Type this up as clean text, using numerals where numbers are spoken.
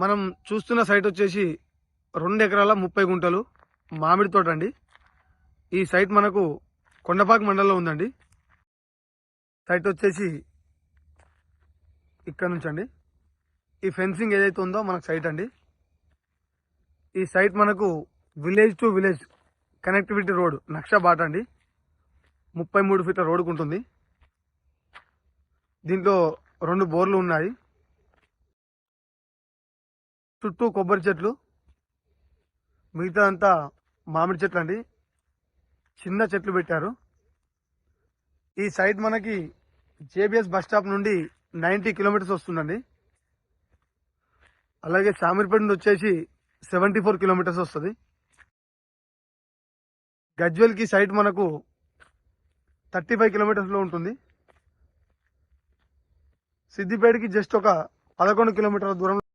మనం చూస్తున్న సైట్ వచ్చేసి 2 ఎకరాల 30 గుంటలు మామిడి తోట అండి. ఈ సైట్ మనకు కొండపాక మండలంలో ఉందండి. సైట్ వచ్చేసి ఇక్కడ నుంచి అండి. ఈ ఫెన్సింగ్ ఏదైతే ఉందో మనకు సైట్ అండి. ఈ సైట్ మనకు village to village connectivity road నక్ష బాట అండి. 33 ఫీట్ల రోడ్డుకు ఉంటుంది. దీంట్లో 2 బోర్లు ఉన్నాయి. చుట్టూ కొబ్బరి చెట్లు, మిగతా అంతా మామిడి చెట్లు అండి. చిన్న చెట్లు పెట్టారు. ఈ సైట్ మనకి జేబిఎస్ బస్ స్టాప్ నుండి 90 కిలోమీటర్స్ వస్తుందండి. అలాగే శామీర్పేట నుండి వచ్చేసి 74 కిలోమీటర్స్ వస్తుంది. గజ్వేల్కి సైట్ మనకు 35 కిలోమీటర్స్లో ఉంటుంది. సిద్దిపేటకి జస్ట్ ఒక 11 కిలోమీటర్ల దూరంలో